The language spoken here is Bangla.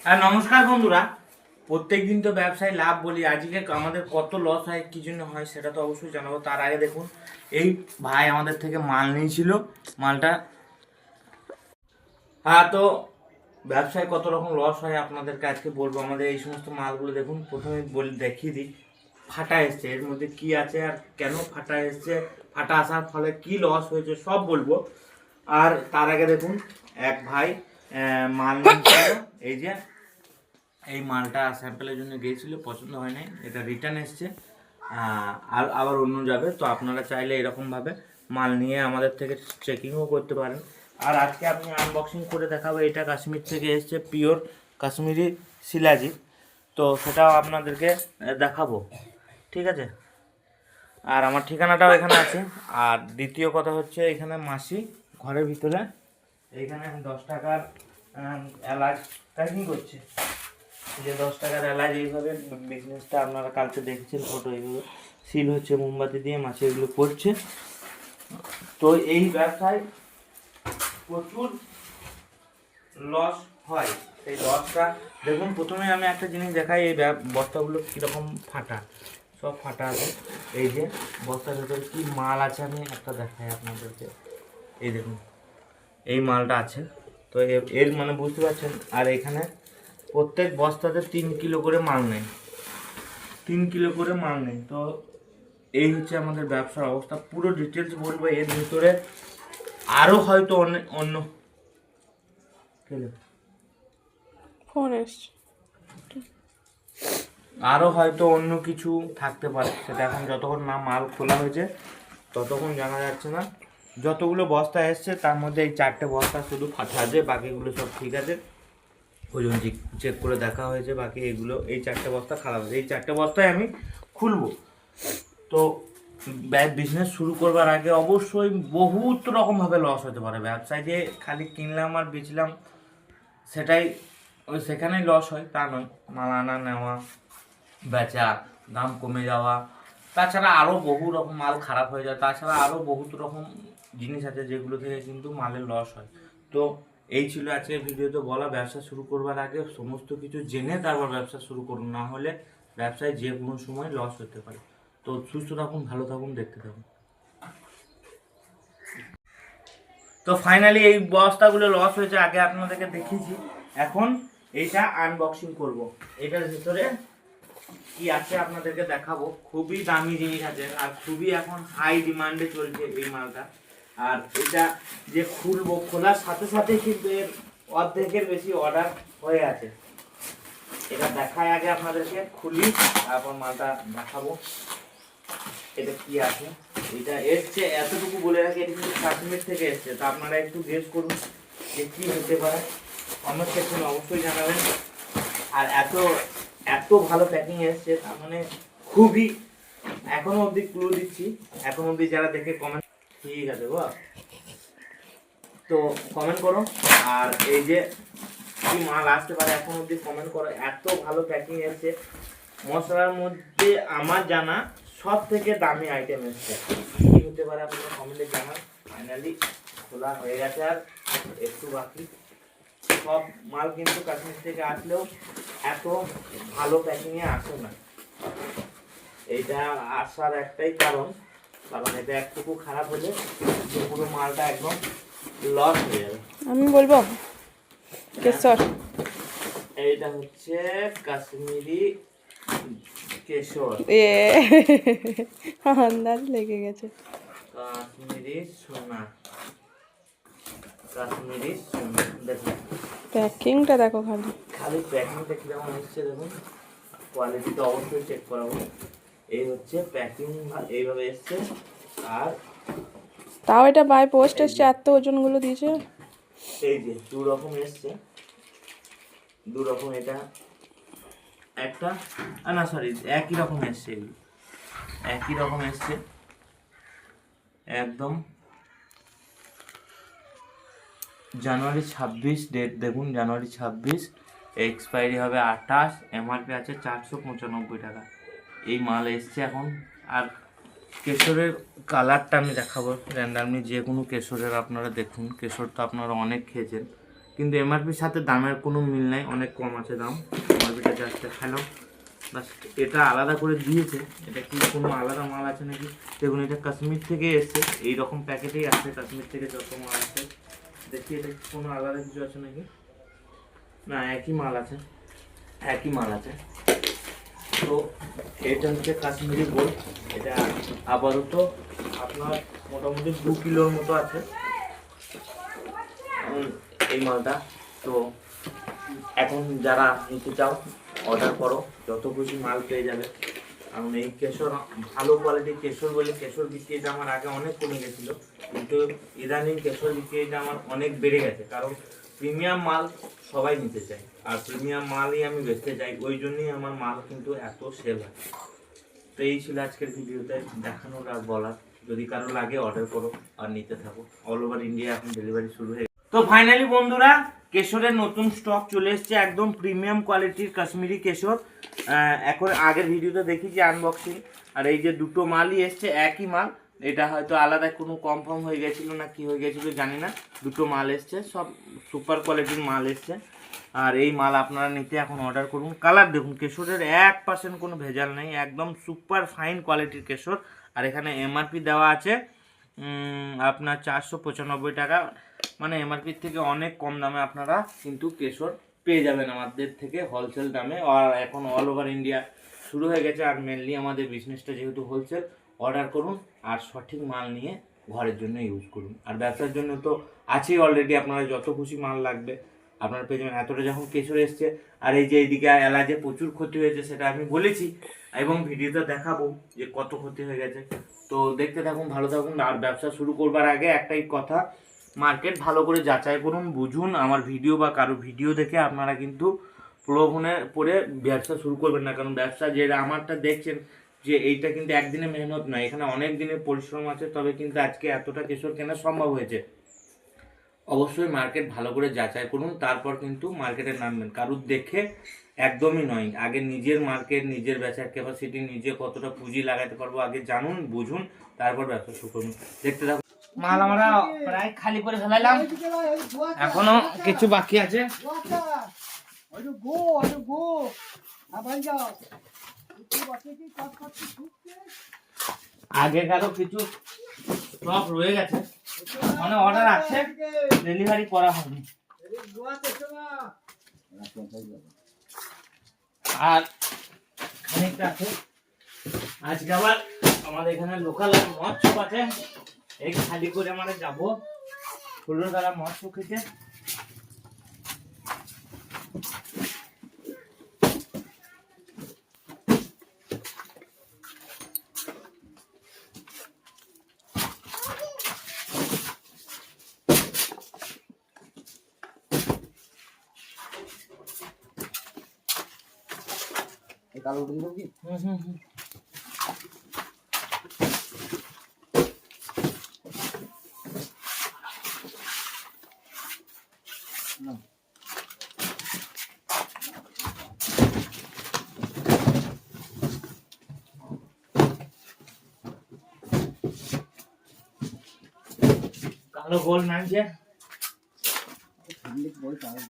আর নমস্কার বন্ধুরা, প্রত্যেকদিন তো ব্যবসায় লাভ বলি, আজকে আমাদের কত লস হয় কি জন্য হয় সেটা তো অবশ্যই জানাবো। তার আগে দেখুন, এই ভাই আমাদের থেকে মাল নিয়েছিল, মালটা তো ব্যবসায় কত রকম লস হয় আপনাদেরকে আজকে বলবো। আমাদের এই সমস্ত মালগুলো দেখুন, প্রথমে বলি দেখিয়ে দিই ফাটা এসছে, এর মধ্যে কি আছে আর কেন ফাটা এসছে, ফাটা আসার ফলে কি লস হয়েছে সব বলবো। আর তার আগে দেখুন, এক ভাই মাল নিয়েছিল, এই যে এই মালটা স্যাম্পেলের জন্য গিয়েছিল, পছন্দ হয় নাই, এটা রিটার্ন এসছে, আর আবার অন্য যাবে। তো আপনারা চাইলে এরকমভাবে মাল নিয়ে আমাদের থেকে চেকিংও করতে পারেন। আর আজকে আপনি আনবক্সিং করে দেখাবো, এটা কাশ্মীর থেকে এসছে, পিওর কাশ্মীরি শিলাজি, তো সেটাও আপনাদেরকে দেখাবো, ঠিক আছে। আর আমার ঠিকানাটাও এখানে আছে। আর দ্বিতীয় কথা হচ্ছে, এখানে মাসি ঘরের ভিতরে এইখানে 10 টাকার এলাচ প্যাকিং করছে, যে 10 টাকার এলাচ এইভাবে বিজনেসটা আপনারা কালকে দেখছেন ফটো, এইভাবে সিল হচ্ছে মোমবাতি দিয়ে, মাছে এগুলো করছে। তো এই ব্যবসায় প্রচুর লস হয়। সেই লসটা দেখুন, প্রথমে আমি একটা জিনিস দেখাই, এই বস্তাগুলো কীরকম ফাটা, সব ফাটা আছে। এই যে বস্তার ভেতরে কী মাল আছে আমি একটা দেখাই আপনাদেরকে, এই দেখুন এই মালটা আছে। তো এর মানে বুঝতে পারছেন। আর এখানে প্রত্যেক বস্তাতে 3 কিলো করে মাল নেয়, 3 কিলো করে মাল নেই। তো এই হচ্ছে আমাদের ব্যবসার অবস্থা, পুরো ডিটেলস বলবো। এর ভিতরে আরও হয়তো অন্য ফোন এসছে, আরও হয়তো অন্য কিছু থাকতে পারে, সেটা এখন যতক্ষণ না মাল খোলা হয়েছে ততক্ষণ জানা যাচ্ছে না। যতগুলো বস্তা এসছে তার মধ্যে এই 4টে বস্তা শুধু ফাটা আছে, বাকিগুলো সব ঠিক আছে, ওজন চেক করে দেখা হয়েছে। বাকি এগুলো এই 4টে বস্তা খারাপ আছে, এই 4টে বস্তায় আমি খুলবো। তো বিজনেস শুরু করবার আগে অবশ্যই বহুত রকমভাবে লস হতে পারে। ব্যবসায় যে খালি কিনলাম আর বেচলাম সেটাই সেখানেই লস হয় তা নয়, মাল আনা নেওয়া, বেচা, দাম কমে যাওয়া, তাছাড়া আরও বহু রকম মাল খারাপ হয়ে যায়, তাছাড়া আরও বহুত রকম জিনিস আছে যেগুলো থেকে কিন্তু মালের লস হয়। তো এই ছিল আজকের ভিডিওতে বলা, ব্যবসা শুরু করবার আগে সমস্ত কিছু জেনে তারপর ব্যবসা শুরু করুন, না হলে ব্যবসায় যে কোনো সময় লস হতে পারে। তো সুস্থ থাকুন, ভালো থাকুন, দেখতে থাকুন। তো ফাইনালি এই বস্তাগুলো লস হয়েছে, আগে আপনাদেরকে দেখিয়েছি, এখন এইটা আনবক্সিং করব। এটার ভিতরে কি আছে আপনাদেরকে দেখাবো। খুবই দামি জিনিস আছে, আর খুবই এখন হাই ডিমান্ডে চলছে এই মালটা। আর এটা যে খুলবো, খোলার সাথে সাথে কিন্তু এর অর্ধেকের বেশি অর্ডার হয়ে আছে। এটা দেখায় আগে আপনাদেরকে, খুলি তারপর মালটা দেখাবো এটা কি আছে। এটা এসছে, এতটুকু বলে রাখি, এটা কিন্তু কাশ্মীর থেকে এসছে। তা আপনারা একটু গেস করুন যে কি হতে পারে, কমেন্ট সেকশনে অবশ্যই জানাবেন। আর এত এত ভালো প্যাকিং এসছে, তার মানে খুবই, এখনো অবধি ক্লু দিচ্ছি, এখনো অবধি যারা দেখে কমেন্ট, ঠিক আছে গো, তো কমেন্ট করো। আর এই যে কি মাল আসতে পারে এখন অবধি কমেন্ট করো, এত ভালো প্যাকিং এসছে। মশলার মধ্যে আমার জানা সব থেকে দামি আইটেম এসছে, কি হতে পারে আপনারা কমেন্টে জানান। ফাইনালি খোলা হয়ে গেছে, আর একটু বাকি। সব মাল কিন্তু কাশ্মীর থেকে আসলেও এত ভালো প্যাকিংয়ে আসে না। এইটা আসার একটাই কারণ, এটা একটুকু খারাপ হলে পুরো মালটা একদম লস হয়ে যাবে। আমি বলবো কেশর, এইটা হচ্ছে কাশ্মীরি কেশর, আন্দাজ লেগে গেছে। কাশ্মীরি সোনা, কাশ্মীরি সোনা। দেখুন প্যাকিংটা দেখো, খালি খালি প্যাকিংটা কিরকম এসছে দেখুন, কোয়ালিটি তো অবশ্যই চেক করাবো। এই হচ্ছে প্যাকিং, এইভাবে এসছে। আর তাও এটা বাই পোস্ট এসছে, এত ওজনগুলো দিয়েছে। এই যে দু রকম এসছে, দু রকম, এটা একটা, না সরি, একই রকম এসছে, এগুলো একই রকম এসছে একদম। জানুয়ারি 26 ডেট দেখুন, জানুয়ারি 26, এক্সপায়ারি হবে 28, এমআরপি আছে 495 টাকা। এই মাল এসছে এখন। আর কেশরের কালারটা আমি দেখাবো র্যান্ডামলি, যে কোনো কেশরের আপনারা দেখুন, কেশর তো আপনারা অনেক খেয়েছেন, কিন্তু এমআরপির সাথে দামের কোনো মিল নাই, অনেক কম আছে দাম। এমআরপিটা জাস্ট দেখালাম, বাস এটা আলাদা করে দিয়েছে। এটা কি কোনো আলাদা মাল আছে নাকি? দেখুন এটা কাশ্মীর থেকে এসছে, এইরকম প্যাকেটেই আছে কাশ্মীর থেকে যত মাল আছে। দেখি এটা কি কোনো আলাদা কিছু আছে নাকি? না, একই মাল আছে, একই মাল আছে। তো এটা হচ্ছে কাশ্মীরি গোল্ড। এটা আপাতত আপনার মোটামুটি 2 কিলোর মতো আছে এই মালটা। তো এখন যারা নিতে চাও অর্ডার করো, যত খুশি মাল পেয়ে যাবে। কারণ এই কেশর ভালো কোয়ালিটির কেশর বলে কেশর বিক্রিটা আমার আগে অনেক কমে গেছিলো, কিন্তু ইদানিং কেশর বিক্রিটা আমার অনেক বেড়ে গেছে। কারণ প্রিমিয়াম মাল সবাই নিতে চায়, আর প্রিমিয়াম মালই আমি বেচতে চাই, ওই জন্যই আমার মাল কিন্তু এত সেল হয়। তো এই ছিল আজকের ভিডিওতে দেখানোর আর বলার। যদি কারো লাগে অর্ডার করো আর নিতে থাকো। অল ওভার ইন্ডিয়া এখন ডেলিভারি শুরু হয়ে গেছে। তো ফাইনালি বন্ধুরা, কেশরের নতুন স্টক চলে এসেছে, একদম প্রিমিয়াম কোয়ালিটির কাশ্মীরি কেশর। এখন আগের ভিডিওতে দেখিয়েছি আনবক্সিং, আর এই যে দুটো মালই এসছে, একই মাল। এটা হয়তো আলাদা কোনো কনফার্ম হয়ে গেছিলো না কি হয়ে গেছিলো জানি না, দুটো মাল এসছে, সব সুপার কোয়ালিটির মাল এসছে। আর এই মাল আপনারা নিতে এখন অর্ডার করুন। কালার দেখুন, কেশরের 1% কোনো ভেজাল নেই, একদম সুপার ফাইন কোয়ালিটির কেশর। আর এখানে এমআরপি দেওয়া আছে আপনার 495 টাকা, মানে এমআরপির থেকে অনেক কম দামে আপনারা কিন্তু কেশর পেয়ে যাবেন আমাদের থেকে হোলসেল দামে। আর এখন অল ওভার ইন্ডিয়া শুরু হয়ে গেছে, আর মেনলি আমাদের বিজনেসটা যেহেতু হোলসেল, অর্ডার করুন আর সঠিক মাল নিয়ে ঘরের জন্য ইউজ করুন। আর ব্যবসার জন্য তো আছেই অলরেডি, আপনারা যত খুশি মাল লাগবে আপনারা পেয়ে যাবেন। এতটা যখন কেশর এসছে, আর এই যে এইদিকে এলাচে প্রচুর ক্ষতি হয়েছে সেটা আমি বলেছি, এবং ভিডিওতে দেখাবো যে কত ক্ষতি হয়ে গেছে। তো দেখতে থাকুন, ভালো থাকুন। আর ব্যবসা শুরু করবার আগে একটাই কথা, মার্কেট ভালো করে যাচাই করুন, বুঝুন। আমার ভিডিও বা কারো ভিডিও দেখে আপনারা কিন্তু প্রলোভনে পড়ে ব্যবসা শুরু করবেন না। কারণ ব্যবসা যে আমারটা দেখছেন, যে এইটা কিন্তু একদিনে মেহনত নয়, এখানে অনেক দিনের পরিশ্রম আছে, তবে কিন্তু আজকে এতটা কেশর কেনা সম্ভব হয়েছে। অবশ্যই মার্কেট ভালো করে যাচাই করুন, তারপর কিন্তু মার্কেটে নামবেন। কারুর দেখে একদমই নয়, আগে নিজের মার্কেট, নিজের বেচার ক্যাপাসিটি, নিজে কতটা পুঁজি লাগাতে পারবো আগে জানুন, বুঝুন, তারপর ব্যবসা শুরু করুন। দেখতে থাকুন। মাল আমরা প্রায় খালি করে ফেলাইলাম, এখনো কিছু বাকি আছে। আগে কারো কিছু স্টক রয়ে গেছে, মানে অর্ডার আছে, ডেলিভারি করা হয়নি। আর খানিকটা আছে আজকে আবার আমাদের এখানে লোকাল মৎস্য আছে, এই খালি করে আমরা যাবো। ফুলের দ্বারা মৎস্য খেতে কালো বন্ধু কি কালো গোল নামছে।